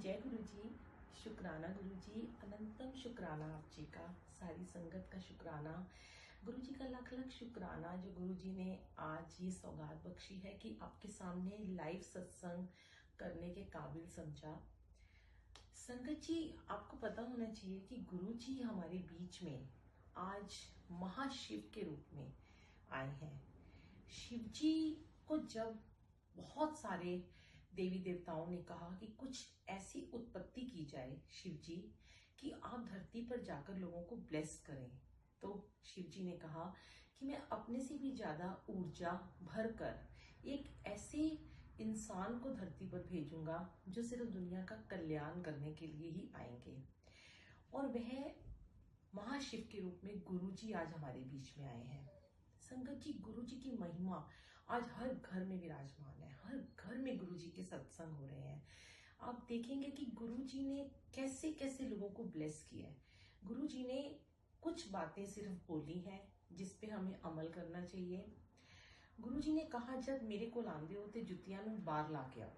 जय गुरु जी। शुक्राना गुरु जी, अनंतम शुक्राना आप जी का, सारी संगत का शुक्राना। गुरु जी का लख लख शुक्राना जो गुरु जी ने आज ये सौगात बख्शी है कि आपके सामने लाइव सत्संग करने के काबिल समझा। संगत जी, आपको पता होना चाहिए कि गुरु जी हमारे बीच में आज महाशिव के रूप में आए हैं। शिव जी को जब बहुत सारे देवी देवताओं ने कहा कि कुछ ऐसी उत्पत्ति की जाए शिव जी कि आप धरती पर जाकर लोगों को ब्लेस करें, तो शिव जी ने कहा कि मैं अपने से भी ज्यादा ऊर्जा भरकर एक ऐसे इंसान को धरती पर भेजूंगा जो सिर्फ दुनिया का कल्याण करने के लिए ही आएंगे। और वह महाशिव के रूप में गुरु जी आज हमारे बीच में आए हैं। संगत जी, गुरु जी की महिमा आज हर घर में विराजमान है। हर घर में गुरु जी के सत्संग हो रहे हैं। आप देखेंगे कि गुरु जी ने कैसे कैसे लोगों को ब्लेस किया है। गुरु जी ने कुछ बातें सिर्फ बोली हैं जिस पे हमें अमल करना चाहिए। गुरु जी ने कहा, जब मेरे को लांदे हो तो जुतियां में बार ला के आओ।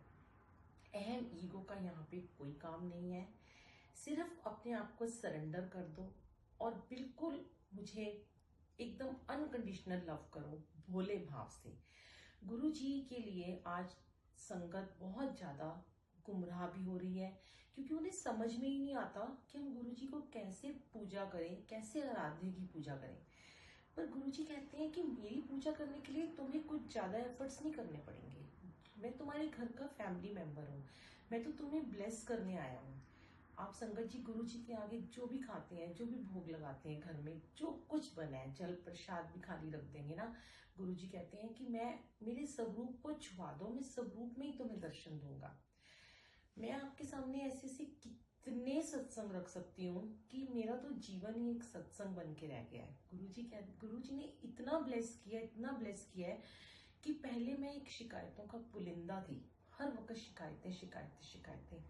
अहम ईगो का यहाँ पे कोई काम नहीं है। सिर्फ अपने आप को सरेंडर कर दो और बिल्कुल मुझे एकदम अनकंडीशनल लव करो, भोले भाव से। गुरु जी के लिए आज संगत बहुत ज्यादा गुमराह भी हो रही है, क्योंकि उन्हें समझ में ही नहीं आता कि हम गुरु जी को कैसे पूजा करें, कैसे आराध्य की पूजा करें। पर गुरु जी कहते हैं कि मेरी पूजा करने के लिए तुम्हें कुछ ज्यादा एफर्ट्स नहीं करने पड़ेंगे। मैं तुम्हारे घर का फैमिली मेंबर हूँ, मैं तो तुम्हें ब्लेस करने आया हूँ। आप संगत जी गुरु जी के आगे जो भी खाते हैं, जो भी भोग लगाते हैं, घर में जो कुछ बना है, जल प्रसाद भी खाली रख देंगे ना, गुरु जी कहते हैं कि मैं मेरे स्वरूप को छुआ दो, मैं स्वरूप में ही तुम्हें दर्शन दूंगा। मैं आपके सामने ऐसे से कितने सत्संग रख सकती हूँ कि मेरा तो जीवन ही एक सत्संग बन के रह गया है। गुरु जी ने इतना ब्लेस किया, इतना ब्लेस किया है कि पहले मैं एक शिकायतों का पुलिंदा थी। हर वक्त शिकायतें शिकायतें शिकायतें।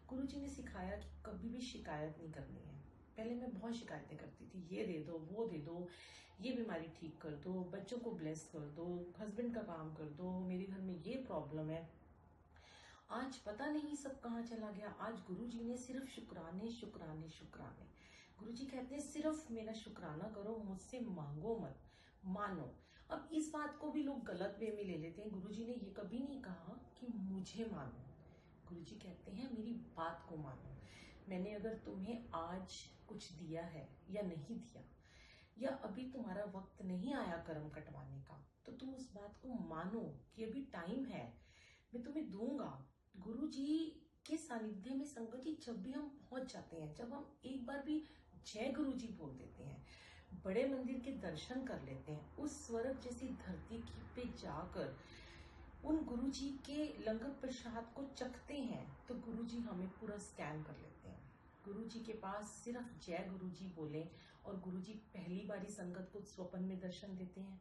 गुरु जी ने सिखाया कि कभी भी शिकायत नहीं करनी है। पहले मैं बहुत शिकायतें करती थी, ये दे दो, वो दे दो, ये बीमारी ठीक कर दो, बच्चों को ब्लेस कर दो, हस्बैंड का काम कर दो, मेरे घर में ये प्रॉब्लम है। आज पता नहीं सब कहाँ चला गया। आज गुरु जी ने सिर्फ शुक्राने शुक्राने शुक्राने। गुरु जी कहते हैं सिर्फ मेरा शुक्राना करो, मुझसे मांगो मत, मानो। अब इस बात को भी लोग गलत वे में ले लेते हैं। गुरु जी ने ये कभी नहीं कहा कि मुझे मानो। गुरु जी कहते हैं मेरी बात को मानो। मैंने अगर तुम्हें आज कुछ दिया है या नहीं दिया, या अभी तुम्हारा वक्त नहीं आया कर्म कटवाने का, तो तुम उस बात को मानो कि अभी टाइम है, मैं तुम्हें दूंगा। गुरु जी के सानिध्य में संगत जी जब भी हम पहुंच जाते हैं, जब हम एक बार भी जय गुरु जी बोल देते हैं, बड़े मंदिर के दर्शन कर लेते हैं, उस स्वर्ग जैसी धरती पे जाकर उन गुरु जी के लंगर प्रसाद को चखते हैं, तो गुरु जी हमें पूरा स्कैन कर लेते हैं। गुरु जी के पास सिर्फ जय गुरु जी बोले और गुरु जी पहली बारी संगत को स्वप्न में दर्शन देते हैं।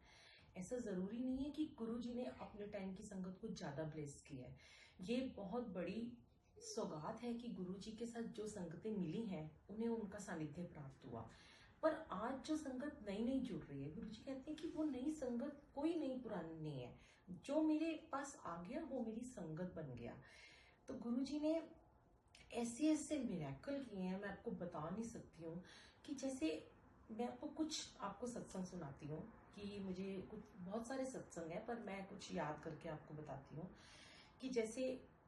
ऐसा जरूरी नहीं है कि गुरु जी ने अपने टाइम की संगत को ज्यादा ब्लेस किया है। ये बहुत बड़ी सौगात है कि गुरु जी के साथ जो संगतें मिली हैं उन्हें उनका सानिध्य प्राप्त हुआ। पर आज जो संगत नई नई जुड़ रही है, गुरु जी कहते हैं कि वो नई संगत कोई नई पुरानी नहीं है। जो मेरे पास आ गया वो मेरी संगत बन गया। तो गुरु जी ने ऐसे ऐसे मिरेकल किए हैं, मैं आपको बता नहीं सकती हूँ। कि जैसे मैं आपको सत्संग सुनाती हूँ कि मुझे कुछ बहुत सारे सत्संग है, पर मैं कुछ याद करके आपको बताती हूँ। कि जैसे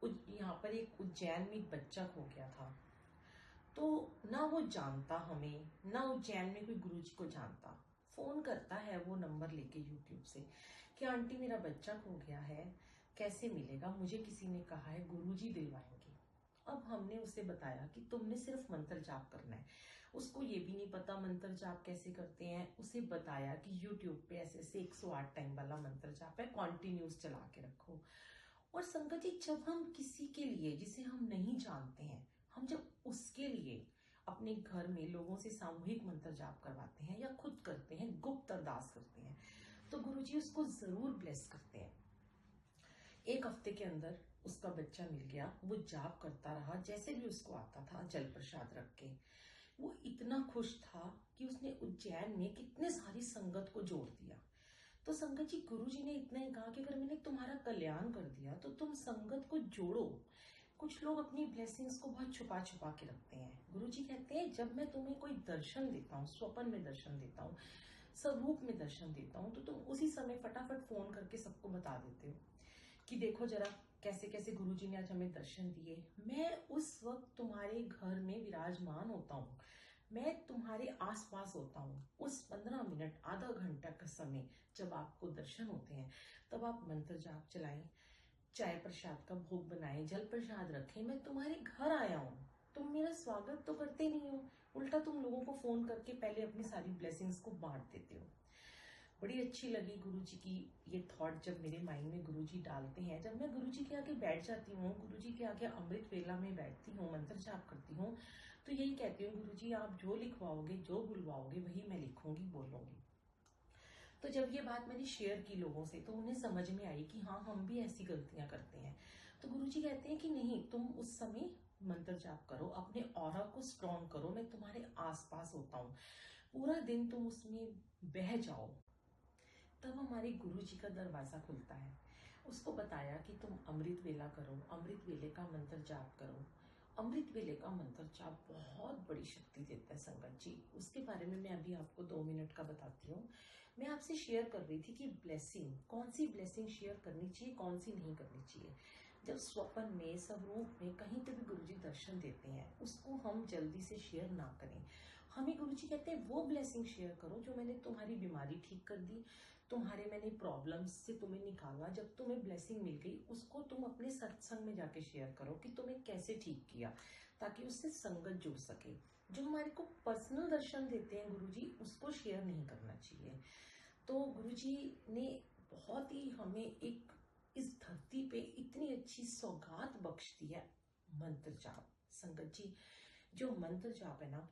यहाँ पर एक उज्जैन में एक बच्चा खो गया था, तो ना वो जानता हमें, ना उज्जैन में कोई गुरु जी को जानता। फोन करता है वो नंबर लेके यूट्यूब से कि आंटी मेरा बच्चा खो गया है, कैसे मिलेगा, मुझे किसी ने कहा है गुरु जी दिलवाएंगे। अब हमने उसे बताया कि तुमने सिर्फ मंत्र जाप करना है। उसको ये भी नहीं पता मंत्र जाप कैसे करते हैं। उसे बताया कि यूट्यूब पे ऐसे ऐसे 108 टाइम वाला मंत्र जाप है, कॉन्टिन्यूस चला के रखो। और संगत जी, जब हम किसी के लिए जिसे हम नहीं जानते हैं, हम जब उसके लिए अपने घर में लोगों से सामूहिक मंत्र जाप करवाते हैं या खुद करते हैं, गुप्त अरदास करते हैं, तो गुरु जी उसको जरूर ब्लेस करते हैं। एक हफ्ते के अंदर उसका बच्चा मिल गया। वो जाप करता रहा जैसे भी उसको आता था, जल प्रसाद रख के। वो इतना खुश था कि उसने उज्जैन में कितने सारी संगत को जोड़ दिया। तो संगत जी, गुरु जी ने इतना ही कहा कि अगर मैंने तुम्हारा कल्याण कर दिया तो तुम संगत को जोड़ो। कुछ लोग अपनी ब्लेसिंग्स को बहुत छुपा छुपा के रखते हैं। गुरुजी कहते हैं जब मैं तुम्हें कोई दर्शन देता हूँ, स्वप्न में दर्शन देता हूँ, स्वरूप में दर्शन देता हूँ, तो तुम उसी समय फटाफट फोन करके सबको बता देते हो कि देखो जरा कैसे कैसे गुरुजी ने आज हमें दर्शन दिए। मैं उस वक्त तुम्हारे घर में विराजमान होता हूँ, मैं तुम्हारे आसपास होता हूँ। उस 15 मिनट आधा घंटा का समय जब आपको दर्शन होते हैं, तब आप मंत्र जाप चलाएं, चाय प्रसाद का भोग बनाएं, जल प्रसाद रखें। मैं तुम्हारे घर आया हूँ, तुम मेरा स्वागत तो करते नहीं हो, उल्टा तुम लोगों को फोन करके पहले अपनी सारी ब्लेसिंग्स को बांट देते हो। बड़ी अच्छी लगी गुरुजी की ये थॉट जब मेरे माइंड में गुरुजी डालते हैं। जब मैं गुरुजी के आगे बैठ जाती हूँ, गुरुजी के आगे अमृत वेला में बैठती हूँ, मंत्र जाप करती हूँ, तो यही कहती हूँ गुरुजी आप जो लिखवाओगे, जो बुलवाओगे, वही मैं लिखूंगी, बोलूंगी। तो जब ये बात मैंने शेयर की लोगों से, तो उन्हें समझ में आई कि हाँ, हम भी ऐसी गलतियां करते हैं। तो गुरुजी कहते हैं कि नहीं, तुम उस समय मंत्र जाप करो, अपने ऑरा को स्ट्रॉन्ग करो, मैं तुम्हारे आसपास होता हूँ, पूरा दिन तुम उसमें बह जाओ। तब हमारे गुरुजी का दरवाजा खुलता है। उसको बताया कि तुम अमृत वेला करो, अमृत वेले का मंत्र जाप करो। अमृत वेले का मंत्र जाप बहुत बड़ी शक्ति देता है संगत जी। उसके बारे में मैं अभी आपको 2 मिनट का बताती हूँ। मैं आपसे शेयर कर रही थी कि ब्लेसिंग, कौन सी ब्लेसिंग शेयर करनी चाहिए, कौन सी नहीं करनी चाहिए। जब स्वप्न में, स्वरूप में, कहीं पे भी गुरुजी दर्शन देते हैं, उसको हम जल्दी से शेयर ना करें। हमें गुरुजी कहते हैं वो ब्लेसिंग शेयर करो जो मैंने तुम्हारी बीमारी ठीक कर दी, तुम्हारे मैंने प्रॉब्लम्स से तुम्हें निकाला, जब तुम्हें ब्लेसिंग मिल गई, उसको तुम अपने सत्संग में जाके शेयर करो कि तुम्हें कैसे ठीक किया, ताकि उससे संगत जुड़ सके। जो हमारे को पर्सनल दर्शन देते हैं गुरुजी, उसको शेयर नहीं करना चाहिए। तो गुरुजी ने बहुत ही हमें एक इस धरती पे इतनी अच्छी सौगात बख्श दी है, मंत्र जाप। संगत जी, जो मंत्र जाप है ना,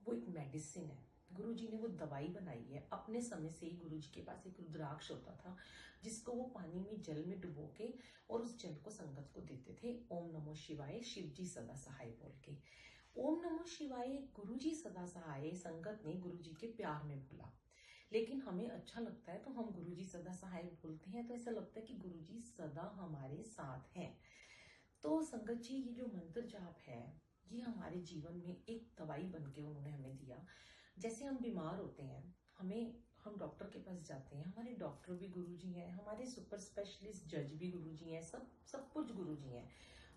वो एक मेडिसिन है। गुरुजी ने वो दवाई बनाई है। अपने समय से ही गुरुजी के पास एक रुद्राक्ष होता था, जिसको वो पानी में, जल में डुबो के और उस जल को संगत को देते थे। ओम नमो शिवाय, शिव जी सदा सहाय बोल के। ओम नमो शिवाय, गुरुजी सदा सहाय, संगत ने गुरुजी के प्यार में बोला। लेकिन हमें अच्छा लगता है तो हम गुरुजी सदा सहाय बोलते हैं, तो ऐसा लगता है कि गुरुजी सदा हमारे साथ हैं। तो संगत जी, ये जो मंत्र जाप है, ये हमारे जीवन में एक दवाई बन के उन्होंने हमें दिया। जैसे हम बीमार होते हैं, हम डॉक्टर के पास जाते हैं, हमारे डॉक्टर भी गुरुजी हैं, हमारे सुपर स्पेशलिस्ट जज भी गुरुजी हैं, सब कुछ गुरुजी हैं।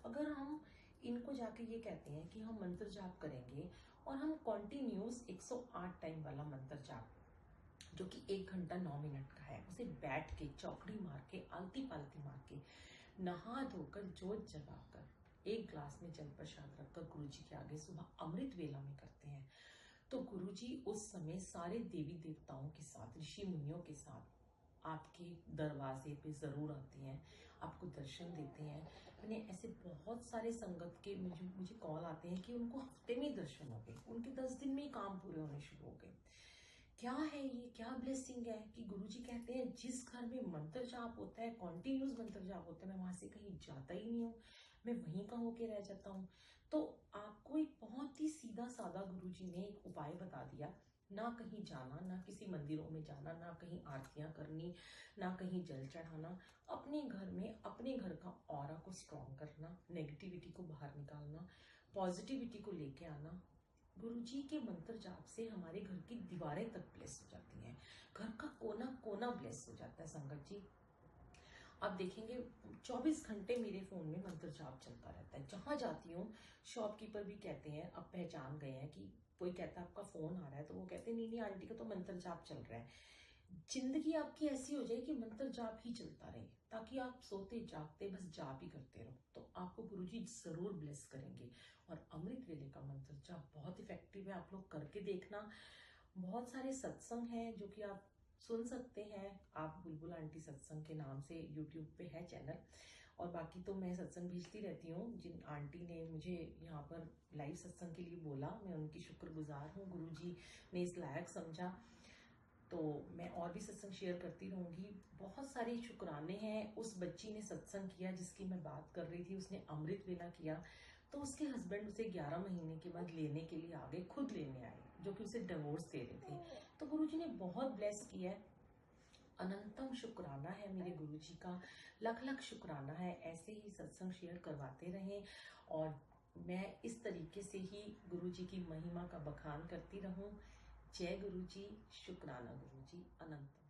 अगर हम इनको जाके ये कहते हैं कि हम मंत्र जाप करेंगे, और हम कॉन्टिन्यूस 108 टाइम वाला मंत्र जाप, जो कि 1 घंटा 9 मिनट का है, उसे बैठ के, चौकड़ी मार के, आलती पालती मार के, नहा धोकर, जोत जगाकर, एक ग्लास में जल प्रसाद रखकर गुरुजी के आगे सुबह अमृत वेला में करते हैं, तो गुरुजी उस समय सारे देवी देवताओं के साथ, ऋषि मुनियों के साथ आपके दरवाजे पे जरूर आते हैं, आपको दर्शन देते हैं। मैंने ऐसे बहुत सारे संगत के मुझे कॉल आते हैं कि उनको हफ्ते में दर्शन हो गए, उनके 10 दिन में ही काम पूरे होने शुरू हो गए। क्या है ये, क्या ब्लेसिंग है कि गुरुजी कहते हैं जिस घर में मंत्र जाप होता है, कॉन्टिन्यूस मंत्र जाप होता है, मैं वहां से कहीं जाता ही नहीं हूँ, मैं वहीं का होके रह जाता हूँ। तो आपको एक बहुत ही सीधा साधा गुरुजी ने एक उपाय बता दिया। ना कहीं जाना, ना किसी मंदिरों में जाना, ना कहीं आरतियां करनी, ना कहीं जल चढ़ाना, अपने घर में, अपने घर का ऑरा को स्ट्रॉन्ग करना, नेगेटिविटी को बाहर निकालना, पॉजिटिविटी को लेके आना। गुरुजी के मंत्र जाप से हमारे घर की दीवारें तक ब्लेस हो जाती हैं, घर का कोना कोना ब्लेस हो जाता है। संगत जी, आप देखेंगे 24 घंटे मेरे फोन में मंत्र जाप चलता रहता है। जहां जाती हूँ, शॉपकीपर भी कहते हैं, अब पहचान गए हैं कि कोई कहता है आपका फोन आ रहा है, तो वो कहते हैं नहीं नहीं आंटी का तो मंत्र जाप चल रहा है। जिंदगी आपकी ऐसी हो जाए कि मंत्र जाप ही चलता रहे, ताकि आप सोते जागते बस जाप ही करते रहो, तो आपको गुरुजी जरूर ब्लेस करेंगे। और अमृत वेले का मंत्र जाप बहुत इफेक्टिव है, आप लोग करके देखना। बहुत सारे सत्संग हैं जो कि आप सुन सकते हैं, आप बुलबुल आंटी सत्संग के नाम से यूट्यूब पे है चैनल। और बाकी तो मैं सत्संग भेजती रहती हूँ। जिन आंटी ने मुझे यहाँ पर लाइव सत्संग के लिए बोला, मैं उनकी शुक्रगुजार हूँ। गुरुजी ने इस लायक समझा, तो मैं और भी सत्संग शेयर करती रहूंगी। बहुत सारे शुक्राने हैं। उस बच्ची ने सत्संग किया जिसकी मैं बात कर रही थी, उसने अमृत वेला किया, तो उसके हस्बैंड उसे 11 महीने के बाद लेने के लिए आ गए, खुद लेने आए, जो कि उसे डिवोर्स दे रहे थे। तो गुरुजी ने बहुत ब्लेस किया है। अनंतम शुक्राना है मेरे गुरुजी का, लख लख शुक्राना है। ऐसे ही सत्संग शेयर करवाते रहें और मैं इस तरीके से ही गुरुजी की महिमा का बखान करती रहूं। जय गुरुजी, शुक्राना गुरुजी, अनंतम।